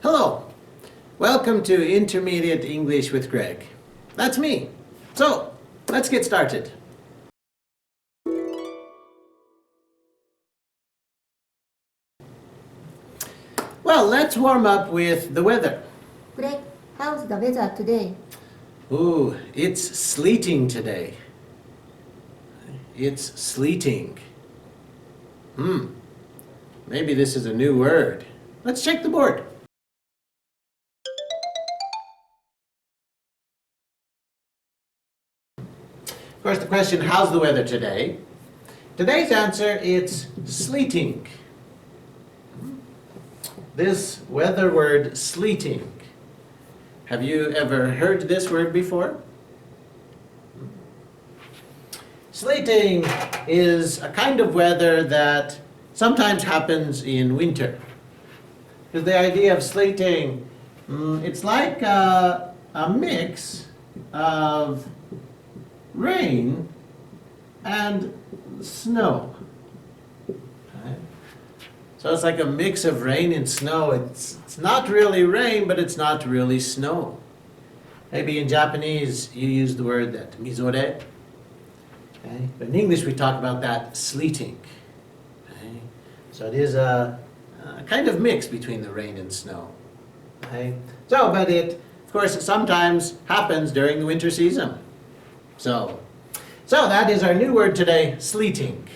Hello, welcome to Intermediate English with Gregg. That's me. So, let's get started. Well, let's warm up with the weather. Gregg, how's the weather today? Ooh, it's sleeting today. It's sleeting. Maybe this is a new word. Let's check the board. Of course, the question, how's the weather today? Today's answer, it's sleeting. This weather word, sleeting. Have you ever heard this word before? Sleeting is a kind of weather that sometimes happens in winter. Because the idea of sleeting, it's like a mix of rain and snow. Okay. So it's like a mix of rain and snow. It's not really rain, but it's not really snow. Maybe in Japanese you use the word that mizore. Okay. But in English we talk about that sleeting. Okay. So it is a kind of mix between the rain and snow. Okay. So, but it, of course, sometimes happens during the winter season. So that is our new word today, sleeting.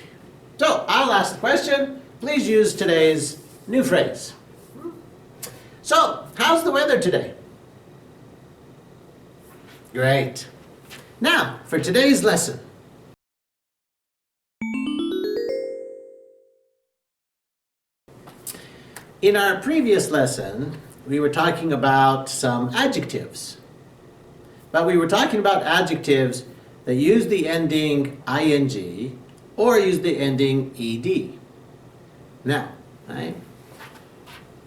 So I'll ask the question. Please use today's new phrase. So, how's the weather today? Great. Now, for today's lesson. In our previous lesson, we were talking about some adjectives. But we were talking about adjectives that use the ending ing or use the ending ed. Now, right?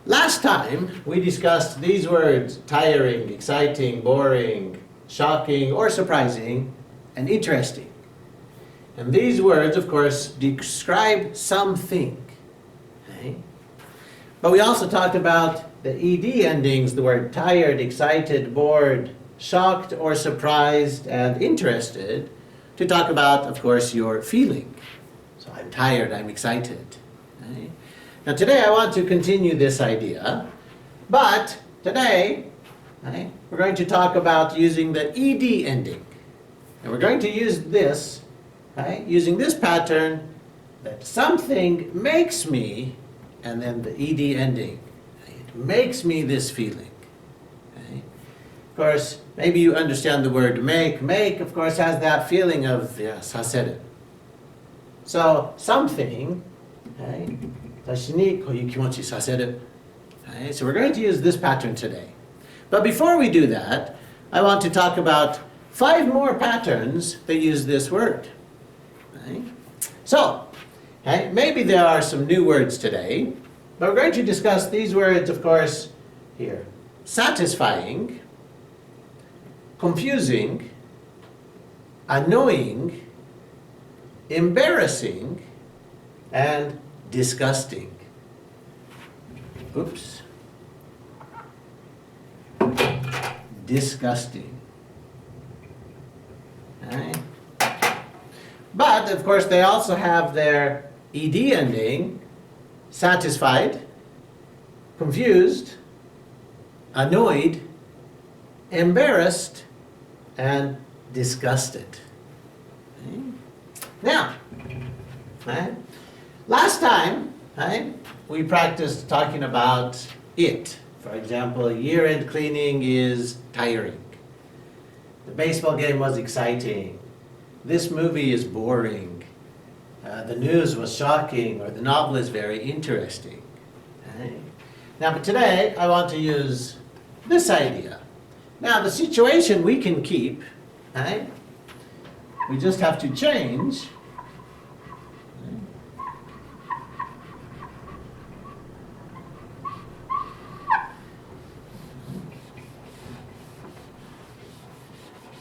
Last time we discussed these words, tiring, exciting, boring, shocking, or surprising, and interesting. And these words, of course, describe something. Okay? But we also talked about the ed endings, the word tired, excited, bored, shocked or surprised and interested, to talk about, of course, your feeling. So I'm tired, I'm excited. Okay? Now today I want to continue this idea, but today we're going to talk about using the ed ending. And we're going to use this, using this pattern, that something makes me, and then the ed ending. It makes me this feeling. Of course, maybe you understand the word make. Make, of course, has that feeling of, yes, saseru. So, something, tashi ni koyu kimochi saseru. So we're going to use this pattern today. But before we do that, I want to talk about 5 more patterns that use this word. So, maybe there are some new words today, but we're going to discuss these words, of course, here. Satisfying, confusing, annoying, embarrassing, and disgusting. Oops. Disgusting. Right. But, of course, they also have their ed ending, satisfied, confused, annoyed, embarrassed, and disgusted. Okay. Now, last time we practiced talking about it. For example, year-end cleaning is tiring. The baseball game was exciting. This movie is boring. The news was shocking, or the novel is very interesting. Okay. Now, but today I want to use this idea. Now, the situation we can keep, we just have to change.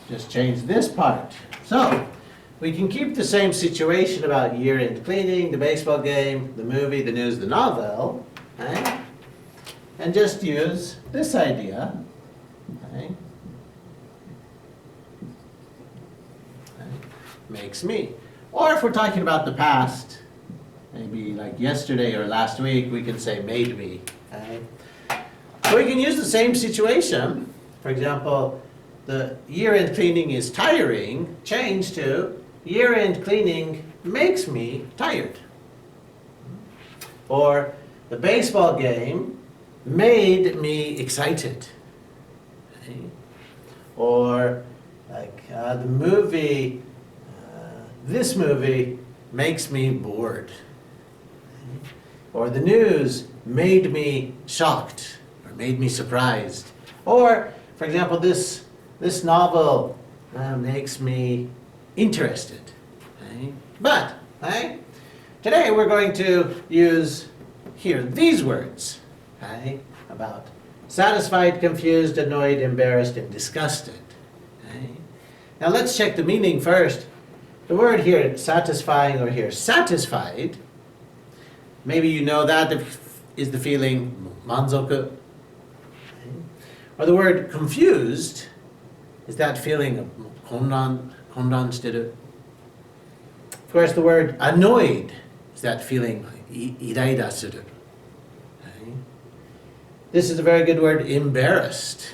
Just change this part. So, we can keep the same situation about year-end cleaning, the baseball game, the movie, the news, the novel. and just use this idea. Okay? Makes me. Or if we're talking about the past, maybe like yesterday or last week, we can say made me. Okay? So we can use the same situation. For example, the year-end cleaning is tiring, change to year-end cleaning makes me tired. Or the baseball game made me excited. Okay? Or like the movie, this movie makes me bored. Okay? Or the news made me shocked or made me surprised. Or, for example, this novel makes me interested. Okay? But today we're going to use here these words about satisfied, confused, annoyed, embarrassed, and disgusted. Okay? Now let's check the meaning first. The word here, satisfying, or here, satisfied, maybe you know that is the feeling manzoku. Okay? Or the word confused is that feeling of konran shiteru. Of course, the word annoyed is that feeling iraira suru. Okay? This is a very good word, embarrassed.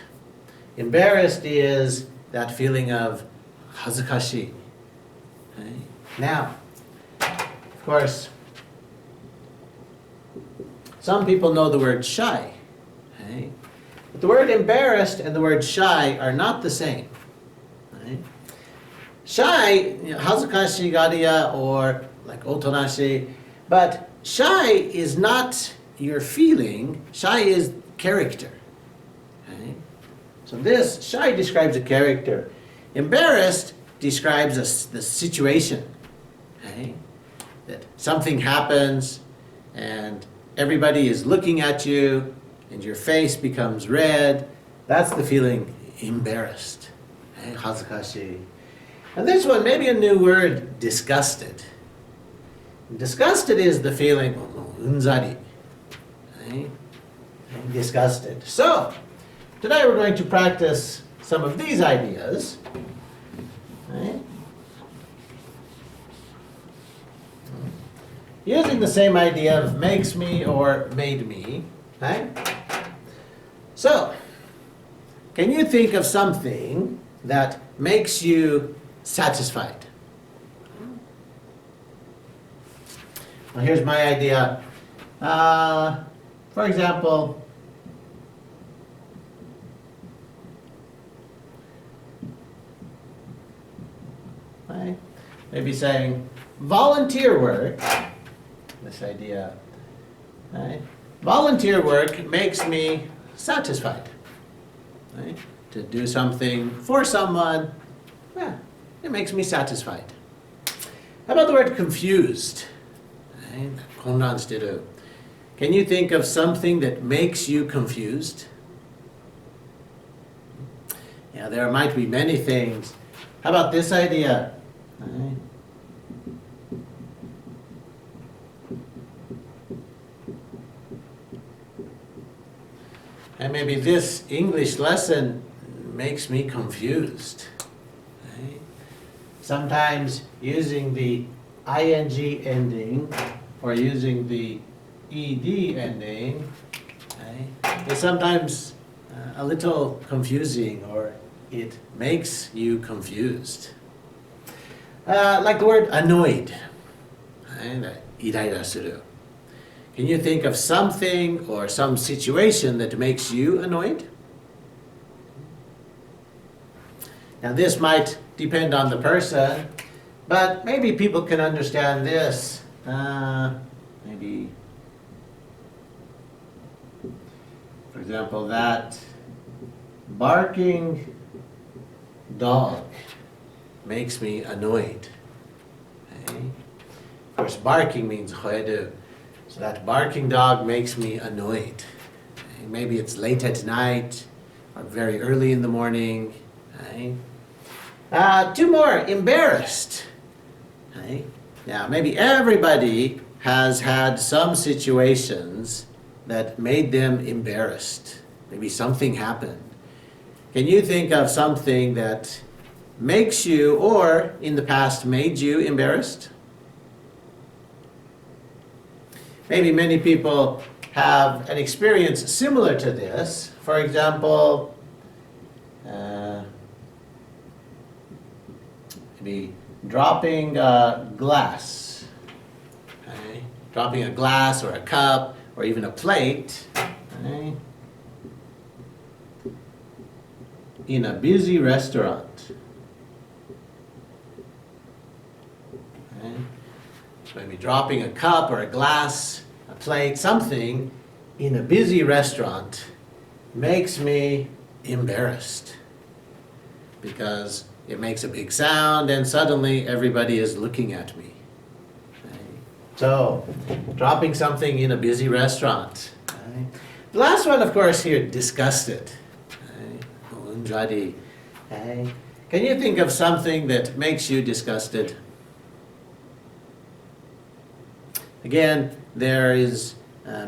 Embarrassed is that feeling of hazukashi. Okay? Now, of course, some people know the word shy. Okay? But the word embarrassed and the word shy are not the same. Okay? Shy, hazukashi gariya, or like otonashi, but shy is not your feeling, shy is character. Okay? So this, shy describes a character. Embarrassed describes the situation. Okay? That something happens and everybody is looking at you and your face becomes red. That's the feeling embarrassed. Okay? Hazukashi. And this one, maybe a new word, disgusted. Disgusted is the feeling unzari. Okay? Disgusted. So, today we're going to practice some of these ideas. Okay? Using the same idea of makes me or made me. Okay? So, can you think of something that makes you satisfied? Well, here's my idea. For example, right? Maybe saying volunteer work, this idea, right? Volunteer work makes me satisfied. Right? To do something for someone, yeah, it makes me satisfied. How about the word confused? Right? Konran shiteru. Can you think of something that makes you confused? Yeah, there might be many things. How about this idea? Right? And maybe this English lesson makes me confused. Right? Sometimes using the ing ending or using the ed ending, right, is sometimes a little confusing, or it makes you confused. Like the word annoyed. Right? Iraira suru. Can you think of something or some situation that makes you annoyed? Now this might depend on the person, but maybe people can understand this. Maybe, for example, that barking dog makes me annoyed. Okay? Of course, barking means hoedu. So that barking dog makes me annoyed. Okay? Maybe it's late at night or very early in the morning. Okay? Two more, embarrassed. Okay? Now, maybe everybody has had some situations that made them embarrassed. Maybe something happened. Can you think of something that makes you, or in the past made you embarrassed? Maybe many people have an experience similar to this. For example, maybe dropping a glass. Okay? Dropping a glass or a cup or even a plate. Okay? In a busy restaurant. Okay? So maybe dropping a cup or a glass, a plate, something in a busy restaurant makes me embarrassed because it makes a big sound and suddenly everybody is looking at me. Okay? So, dropping something in a busy restaurant. Okay? The last one, of course, here, disgusted. Okay? Okay? Can you think of something that makes you disgusted? Again, there is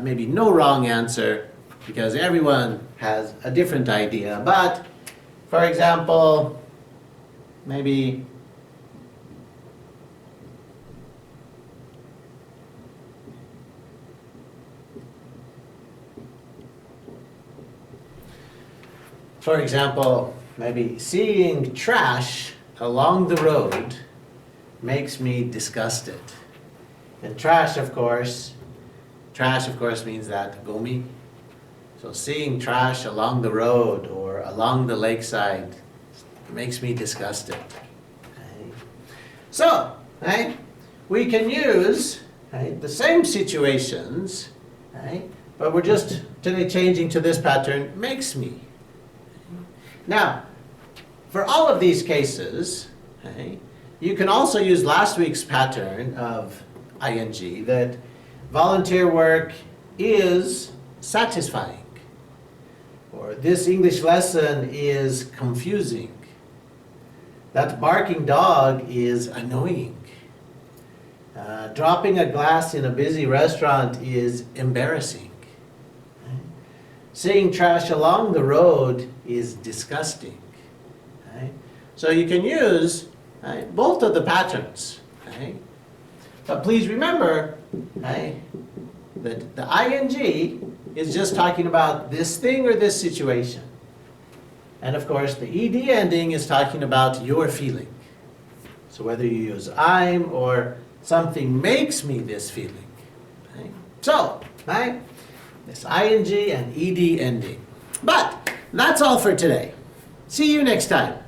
maybe no wrong answer because everyone has a different idea. But, for example, maybe seeing trash along the road makes me disgusted. And trash, of course means that gomi. So seeing trash along the road or along the lakeside makes me disgusted. Okay? So, right, we can use the same situations, right, but we're just today changing to this pattern, makes me. Now, for all of these cases, okay, you can also use last week's pattern of ing, that volunteer work is satisfying, or this English lesson is confusing, that barking dog is annoying, dropping a glass in a busy restaurant is embarrassing, seeing trash along the road is disgusting. Right? So you can use both of the patterns. Right? But please remember that the ing is just talking about this thing or this situation. And of course, the ed ending is talking about your feeling. So whether you use I'm or something makes me this feeling. Right? So, this ing and ed ending. But that's all for today. See you next time.